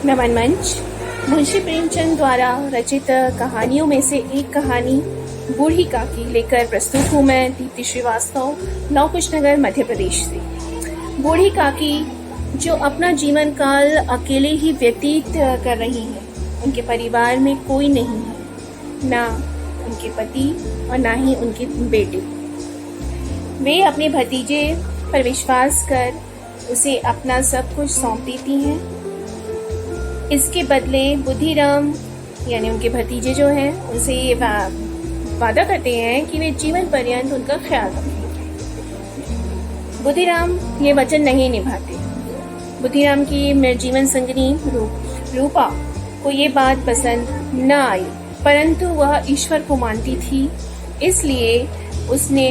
नमन मंच मुंशी प्रेमचंद द्वारा रचित कहानियों में से एक कहानी बूढ़ी काकी लेकर प्रस्तुत हूँ मैं दीप्ति श्रीवास्तव, नौ कुशनगर, मध्य प्रदेश से। बूढ़ी काकी जो अपना जीवन काल अकेले ही व्यतीत कर रही है। उनके परिवार में कोई नहीं है, ना उनके पति और ना ही उनके बेटे। वे अपने भतीजे पर विश्वास कर उसे अपना सब कुछ सौंप देती हैं। इसके बदले बुद्धिराम यानी उनके भतीजे जो हैं उनसे ये वादा करते हैं कि वे जीवन पर्यंत उनका ख्याल रखेंगे। बुद्धिराम ये वचन नहीं निभाते। बुद्धिराम की जीवन संगिनी रूपा को ये बात पसंद न आई, परंतु वह ईश्वर को मानती थी, इसलिए उसने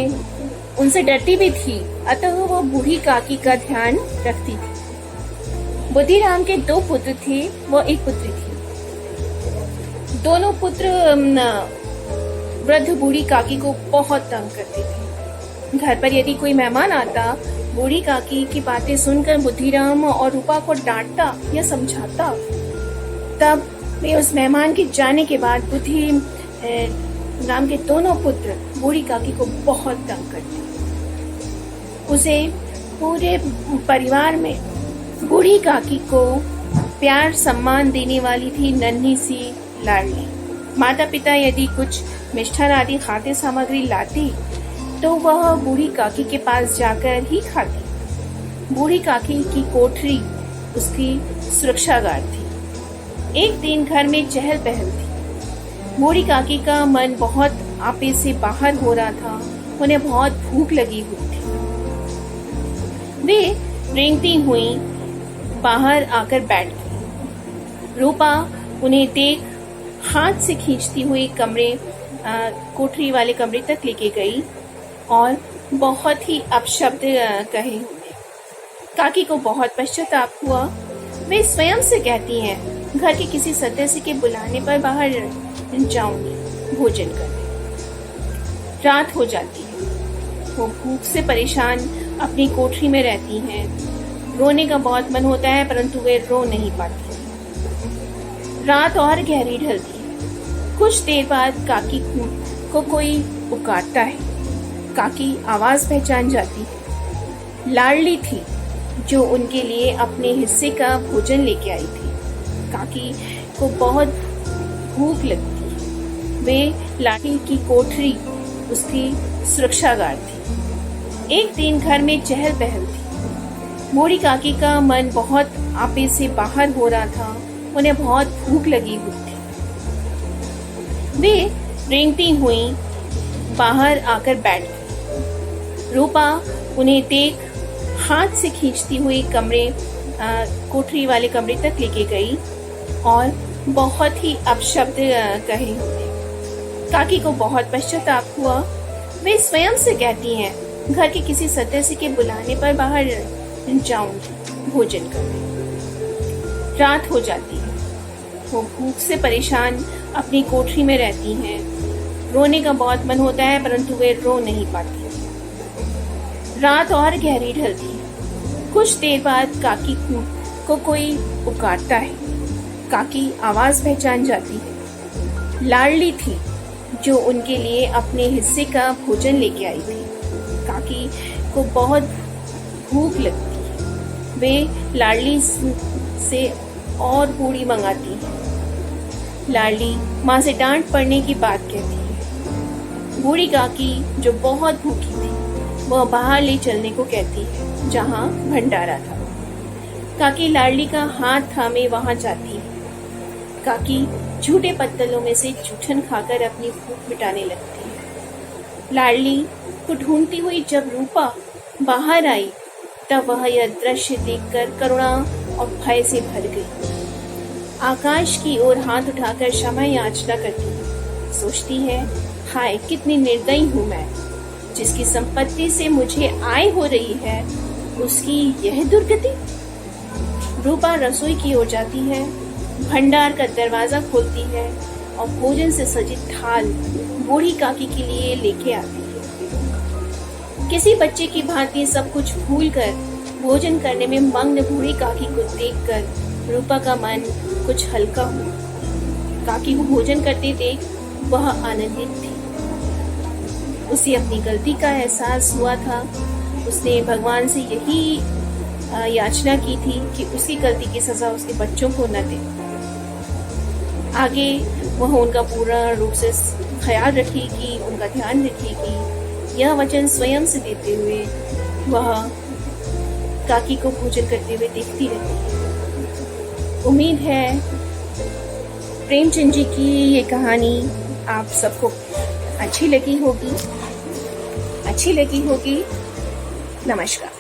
उनसे डरती भी थी। अतः वह बूढ़ी काकी का ध्यान रखती थी। बुद्धिराम के 2 पुत्र थे, वो एक पुत्री थी। दोनों पुत्र वृद्ध बूढ़ी काकी को बहुत तंग करते थे। घर पर यदि कोई मेहमान आता, बूढ़ी काकी की बातें सुनकर बुद्धिराम और रूपा को डांटता या समझाता, तब वे उस मेहमान के जाने के बाद बुद्धिराम के दोनों पुत्र बूढ़ी काकी को बहुत तंग करते। उसे पूरे परिवार में बूढ़ी काकी को प्यार सम्मान देने वाली थी नन्ही सी लाडली। माता पिता यदि कुछ मिष्ठान आदि खाद्य सामग्री लाती तो वह बूढ़ी काकी के पास जाकर ही खाती। बूढ़ी काकी की कोठरी उसकी सुरक्षागार थी। एक दिन घर में चहल पहल थी। बूढ़ी काकी का मन बहुत आपे से बाहर हो रहा था। उन्हें बहुत भूख लगी हुई थी। वे रेंगती हुई बाहर आकर बैठ गई। रूपा उन्हें देख हाथ से खींचती हुई कोठरी वाले कमरे तक लेके गई और बहुत ही अपशब्द कहे हुए। काकी को बहुत पश्चाताप हुआ। वे स्वयं से कहती हैं, घर के किसी सदस्य के बुलाने पर बाहर जाऊंगी भोजन करने। रात हो जाती है। वो भूख से परेशान अपनी कोठरी में रहती हैं। रोने का बहुत मन होता है, परंतु वे रो नहीं पाती। रात और गहरी ढलती है। कुछ देर बाद काकी को कोई पुकारता है। काकी आवाज पहचान जाती है। लाडली थी जो उनके लिए अपने हिस्से का भोजन लेके आई थी। काकी को बहुत भूख लगती है। वे लाडली की कोठरी उसकी सुरक्षागार थी। एक दिन घर में चहल पहल थी। बूढ़ी काकी का मन बहुत आपे से बाहर हो रहा था। उन्हें बहुत भूख लगी हुई थी। वे रेंगती हुई बाहर आकर बैठ गई। रूपा उन्हें देख हाथ से खींचती हुई कोठरी वाले कमरे तक लेके गई और बहुत ही अपशब्द कहे हुए। काकी को बहुत पश्चाताप हुआ। वे स्वयं से कहती हैं, घर के किसी सदस्य के बुलाने पर बाहर जाऊंगी भोजन करने। रात हो जाती है। वो भूख से परेशान अपनी कोठरी में रहती हैं। रोने का बहुत मन होता है, परंतु वे रो नहीं पाती। रात और गहरी ढलती है। कुछ देर बाद काकी को कोई पुकारता है। काकी आवाज पहचान जाती है। लाडली थी जो उनके लिए अपने हिस्से का भोजन लेके आई थी। काकी को बहुत भूख लगती है। वे लाडली से और पूड़ी मंगाती है। लाडली माँ से डांट पड़ने की बात कहती है। बूढ़ी काकी जो बहुत भूखी थी, वह बाहर ले चलने को कहती है जहाँ भंडारा था। काकी लाडली का हाथ थामे वहां जाती है। काकी झूठे पत्तलों में से जूठन खाकर अपनी भूख मिटाने लगती है। लाडली को ढूंढती हुई जब रूपा बाहर आई, तब वह यह दृश्य देखकर करुणा और भय से भर गई। आकाश की ओर हाथ उठाकर क्षमा याचना करती है। सोचती है, हाय कितनी निर्दयी हूँ मैं। जिसकी संपत्ति से मुझे आय हो रही है, उसकी यह दुर्गति। रूपा रसोई की ओर जाती है। भंडार का दरवाजा खोलती है और भोजन से सजी थाल बूढ़ी काकी के लिए लेके आती है। किसी बच्चे की भांति सब कुछ भूलकर भोजन करने में मग्न बूढ़ी काकी को देखकर रूपा का मन कुछ हल्का हुआ। काकी को भोजन करते देख वह आनंदित थी। उसे अपनी गलती का एहसास हुआ था। उसने भगवान से यही याचना की थी कि उसकी गलती की सजा उसके बच्चों को न दे। आगे वह उनका पूरा रूप से ख्याल रखेगी, उनका ध्यान रखेगी। यह वचन स्वयं से देते हुए वह काकी को भोजन करते हुए देखती रहेगी। उम्मीद है प्रेमचंद जी की ये कहानी आप सबको अच्छी लगी होगी। नमस्कार।